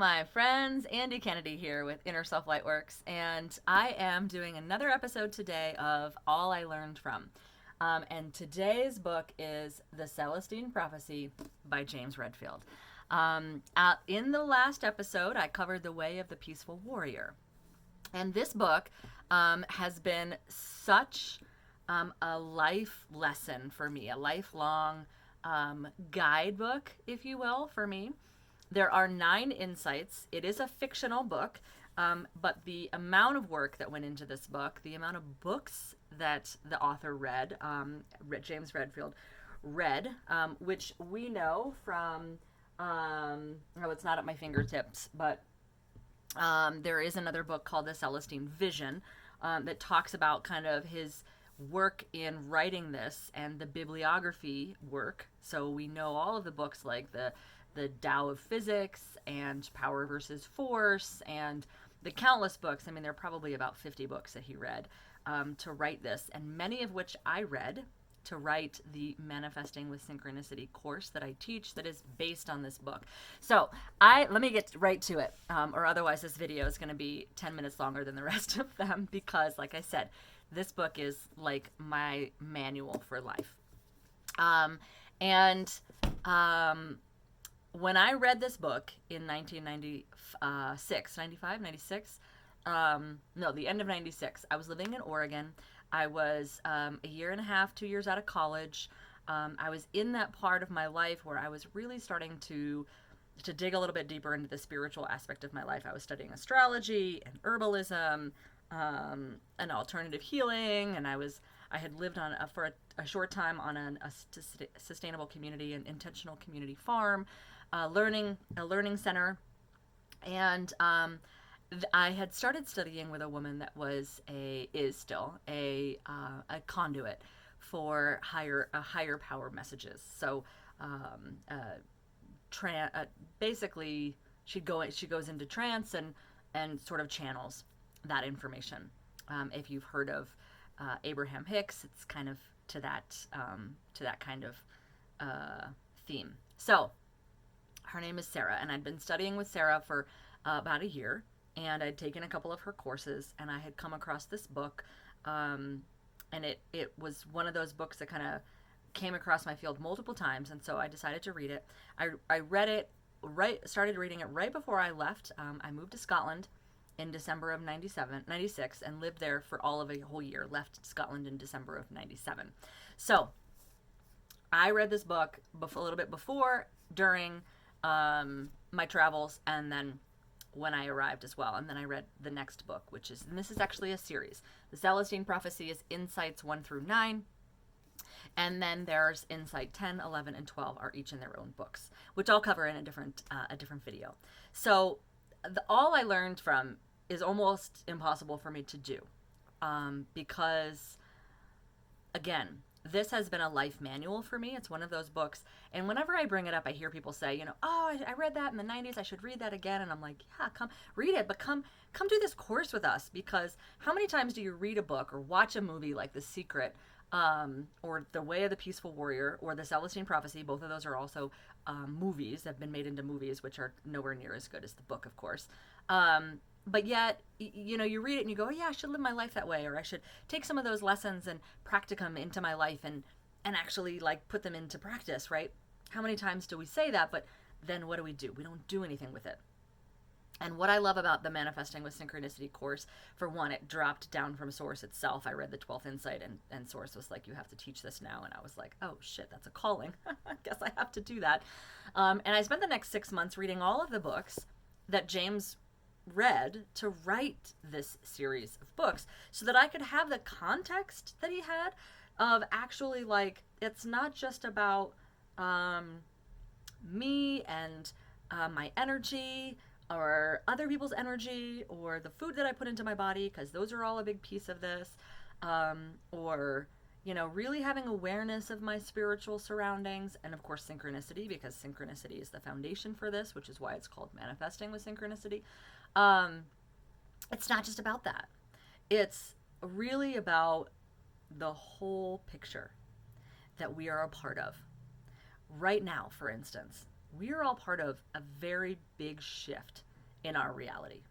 my friends. Andy Kennedy here with Inner Self Lightworks, and I am doing another episode today of All I Learned From. And today's book is The Celestine Prophecy by James Redfield. In the last episode, I covered The Way of the Peaceful Warrior. And this book has been such a life lesson for me, a lifelong guidebook, if you will, for me. There are 9 insights. It is a fictional book, but the amount of work that went into this book, the amount of books that the author read, James Redfield read, which we know from, it's not at my fingertips, but there is another book called The Celestine Vision that talks about kind of his work in writing this and the bibliography work. So we know all of the books like the Tao of Physics and Power versus Force and the countless books. I mean, there are probably about 50 books that he read to write this, and many of which I read to write the Manifesting with Synchronicity course that I teach that is based on this book. So let me get right to it, or otherwise this video is going to be 10 minutes longer than the rest of them, because like I said, this book is like my manual for life. When I read this book in 1996, 95, 96, the end of 96, I was living in Oregon. I was a year and a half, 2 years out of college. I was in that part of my life where I was really starting to dig a little bit deeper into the spiritual aspect of my life. I was studying astrology and herbalism, and alternative healing, and I had lived on for a short time on a sustainable community, an intentional community farm, a learning center, and I had started studying with a woman that is still a conduit for higher power messages. So basically she goes into trance and sort of channels that information. If you've heard of Abraham Hicks, it's kind of to that kind of theme. So her name is Sarah, and I'd been studying with Sarah for about a year, and I'd taken a couple of her courses, and I had come across this book, and it was one of those books that kind of came across my field multiple times, and so I decided to read it. I read it started reading it right before I left. I moved to Scotland in December of 96, and lived there for all of a whole year. Left Scotland in December of 97. So I read this book a little bit before, during my travels, and then when I arrived as well. And then I read the next book, and this is actually a series. The Celestine Prophecy is Insights 1 through 9. And then there's Insight 10, 11, and 12 are each in their own books, which I'll cover in a different video. So all I learned from is almost impossible for me to do, because, again, this has been a life manual for me. It's one of those books, and whenever I bring it up, I hear people say, oh, I read that in the 90s, I should read that again. And I'm like, yeah, come read it, but come do this course with us, because how many times do you read a book or watch a movie like The Secret, or The Way of the Peaceful Warrior, or The Celestine Prophecy? Both of those are also movies, have been made into movies, which are nowhere near as good as the book, of course. But yet, you read it and you go, oh, yeah, I should live my life that way, or I should take some of those lessons and practicum into my life and actually like put them into practice, right? How many times do we say that? But then what do? We don't do anything with it. And what I love about the Manifesting with Synchronicity course, for one, it dropped down from Source itself. I read the 12th Insight, and Source was like, you have to teach this now. And I was like, oh, shit, that's a calling. I guess I have to do that. And I spent the next 6 months reading all of the books that James read to write this series of books, so that I could have the context that he had of actually, like, it's not just about me and my energy, or other people's energy, or the food that I put into my body, because those are all a big piece of this, or really having awareness of my spiritual surroundings, and of course synchronicity, because synchronicity is the foundation for this, which is why it's called Manifesting with Synchronicity. It's not just about that. It's really about the whole picture that we are a part of. Right now, for instance, we are all part of a very big shift in our reality.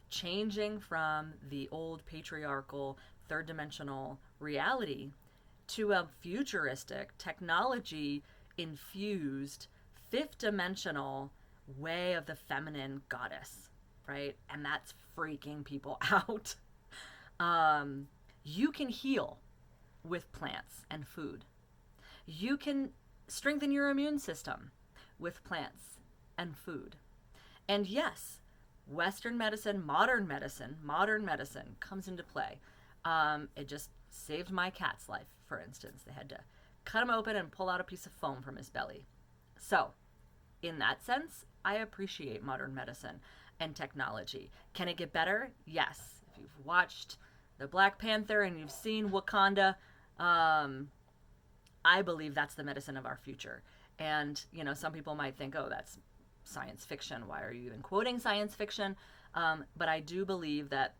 Changing from the old patriarchal, third dimensional reality to a futuristic, technology infused, fifth dimensional way of the feminine goddess, right? And that's freaking people out. You can heal with plants and food. You can strengthen your immune system with plants and food. And yes, Western medicine, modern medicine comes into play. It just saved my cat's life, for instance. They had to cut him open and pull out a piece of foam from his belly. So, in that sense, I appreciate modern medicine and technology. Can it get better? Yes. If you've watched the Black Panther and you've seen Wakanda, I believe that's the medicine of our future. And, you know, some people might think, oh, that's science fiction. Why are you even quoting science fiction? But I do believe that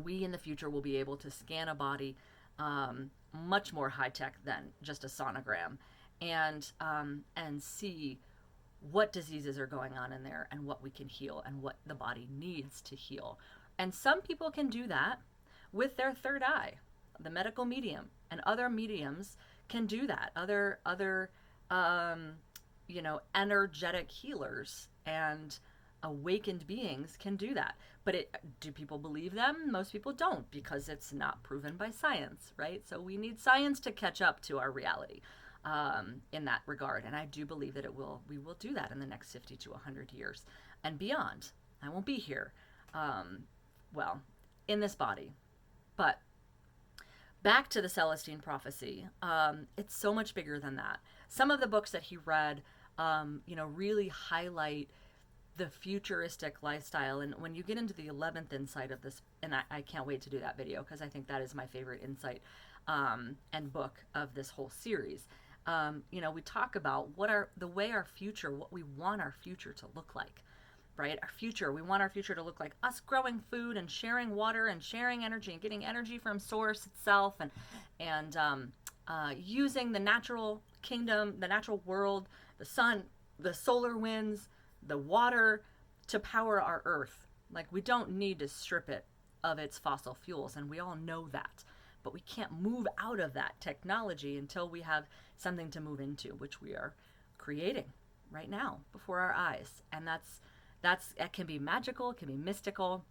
we in the future will be able to scan a body much more high tech than just a sonogram, and see what diseases are going on in there and what we can heal and what the body needs to heal. And some people can do that with their third eye. The medical medium and other mediums can do that. Other energetic healers and awakened beings can do that. But do people believe them? Most people don't, because it's not proven by science, right? So we need science to catch up to our reality in that regard. And I do believe that we will do that in the next 50 to 100 years and beyond. I won't be here, in this body. But back to the Celestine Prophecy, it's so much bigger than that. Some of the books that he read, really highlight the futuristic lifestyle. And when you get into the 11th insight of this, and I can't wait to do that video because I think that is my favorite insight and book of this whole series. We talk about what we want our future to look like, right? We want our future to look like us growing food and sharing water and sharing energy and getting energy from source itself, and using the natural kingdom, the natural world, the sun, the solar winds, the water to power our earth. Like, we don't need to strip it of its fossil fuels, and we all know that. But we can't move out of that technology until we have something to move into, which we are creating right now before our eyes. And that can be magical, it can be mystical,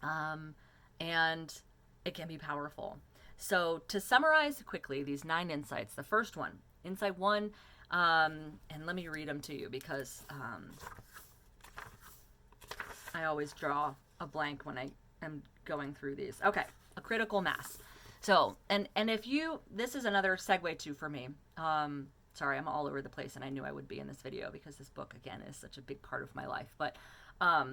and it can be powerful. So to summarize quickly these 9 insights, the first one, insight 1, and let me read them to you because I always draw a blank when I am going through these. Okay, a critical mass. So, and if this is another segue too for me. Sorry, I'm all over the place, and I knew I would be in this video because this book, again, is such a big part of my life. But I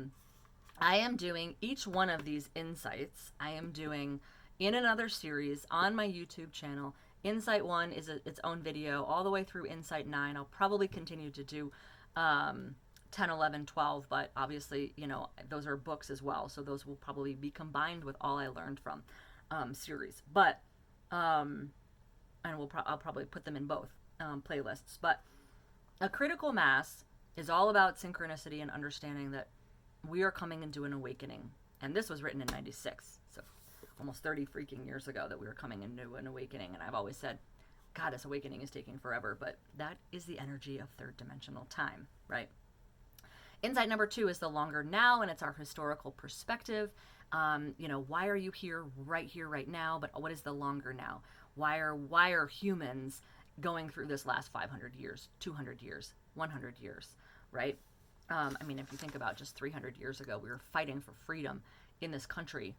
am doing each one of these insights, I am doing in another series on my YouTube channel. Insight 1 is its own video all the way through Insight 9. I'll probably continue to do 10, 11, 12, but obviously, those are books as well. So those will probably be combined with all I learned from series. But, and I'll probably put them in both playlists. But a critical mass is all about synchronicity and understanding that we are coming into an awakening. And this was written in 96. So almost 30 freaking years ago that we were coming into an awakening. And I've always said, God, this awakening is taking forever, but that is the energy of third dimensional time, right? Insight number 2 is the longer now, and it's our historical perspective. Why are you here, right now? But what is the longer now? Why are humans going through this last 500 years, 200 years, 100 years, right? If you think about just 300 years ago, we were fighting for freedom in this country.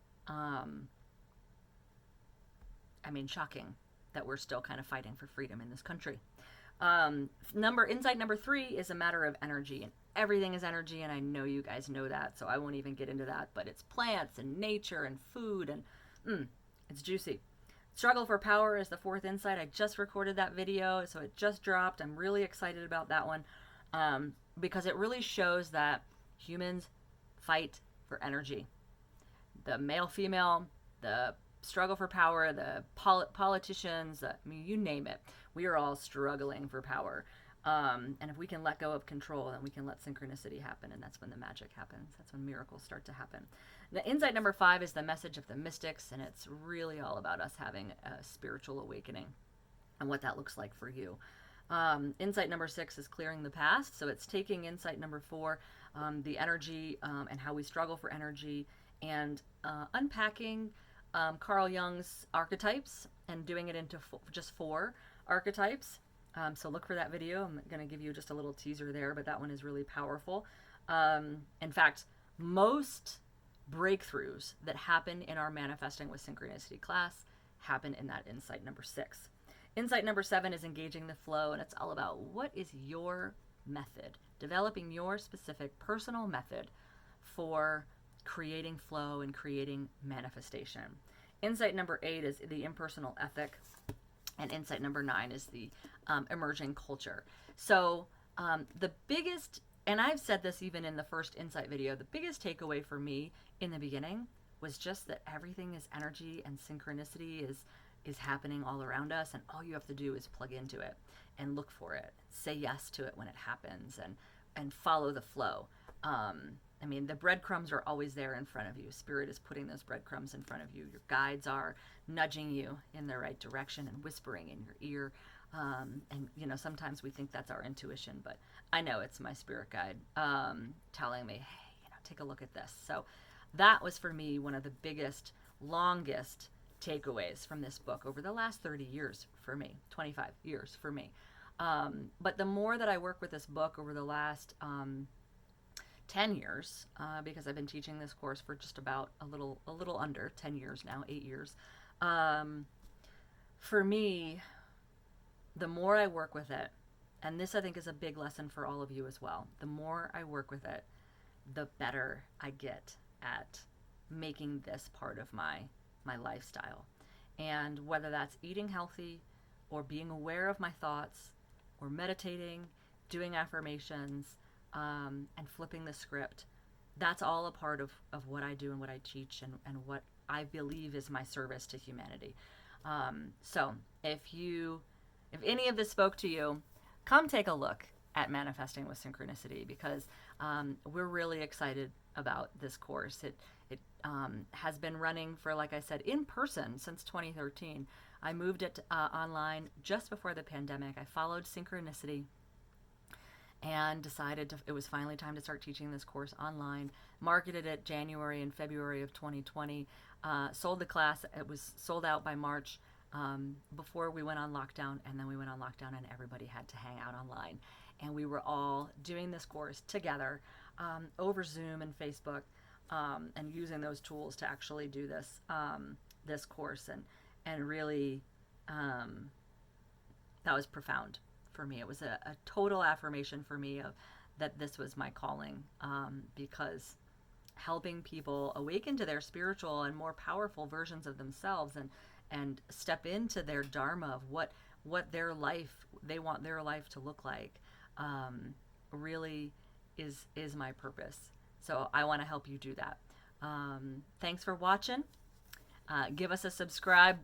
Shocking that we're still kind of fighting for freedom in this country. Insight number 3 is a matter of energy, and everything is energy, and I know you guys know that, so I won't even get into that, but it's plants and nature and food, and it's juicy. Struggle for power is the 4th insight. I just recorded that video, so it just dropped. I'm really excited about that one because it really shows that humans fight for energy. The male, female, the struggle for power, the politicians, you name it. We are all struggling for power. And if we can let go of control, then we can let synchronicity happen, and that's when the magic happens. That's when miracles start to happen. The insight number 5 is the message of the mystics, and it's really all about us having a spiritual awakening and what that looks like for you. Insight number 6 is clearing the past. So it's taking insight number 4, the energy and how we struggle for energy, and unpacking Carl Jung's archetypes and doing it into just 4 archetypes. So look for that video. I'm going to give you just a little teaser there, but that one is really powerful. In fact, most breakthroughs that happen in our Manifesting with Synchronicity class happen in that insight number 6. Insight number 7 is engaging the flow, and it's all about what is your method, developing your specific personal method for creating flow and creating manifestation. Insight number 8 is the impersonal ethic, and insight number 9 is the emerging culture. So the biggest, and I've said this even in the first insight video, the biggest takeaway for me in the beginning was just that everything is energy, and synchronicity is happening all around us, and all you have to do is plug into it and look for it, say yes to it when it happens, and follow the flow. I mean, the breadcrumbs are always there in front of you. Spirit is putting those breadcrumbs in front of you. Your guides are nudging you in the right direction and whispering in your ear. And, you know, sometimes we think that's our intuition, but I know it's my spirit guide telling me, hey, you know, take a look at this. So that was for me one of the biggest, longest takeaways from this book over the last 30 years for me, 25 years for me. But the more that I work with this book over the last 10 years, because I've been teaching this course for just about a little under 10 years now, 8 years. For me, the more I work with it, and this I think is a big lesson for all of you as well, the more I work with it, the better I get at making this part of my lifestyle. And whether that's eating healthy, or being aware of my thoughts, or meditating, doing affirmations, and flipping the script, that's all a part of what I do and what I teach, and what I believe is my service to humanity. So if any of this spoke to you, come take a look at Manifesting with Synchronicity, because we're really excited about this course. It has been running for, like I said, in person since 2013. I moved it online just before the pandemic. I followed Synchronicity and decided it was finally time to start teaching this course online. Marketed it January and February of 2020. Sold the class. It was sold out by March before we went on lockdown, and then we went on lockdown and everybody had to hang out online. And we were all doing this course together over Zoom and Facebook, and using those tools to actually do this this course. And really, that was profound for me. It was a total affirmation for me of that this was my calling, because helping people awaken to their spiritual and more powerful versions of themselves, and step into their dharma of what their life, they want their life to look like, really is my purpose. So I want to help you do that. Thanks for watching. Give us a subscribe,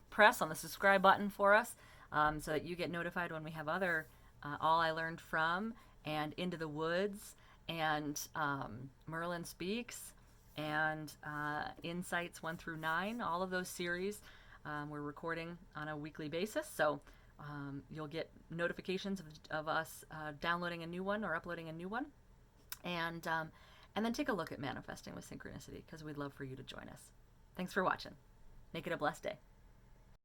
press on the subscribe button for us, so that you get notified when we have other All I Learned From, and Into the Woods, and Merlin Speaks, and Insights 1 through 9, all of those series we're recording on a weekly basis. So you'll get notifications of us downloading a new one or uploading a new one. And then take a look at Manifesting with Synchronicity, because we'd love for you to join us. Thanks for watching. Make it a blessed day.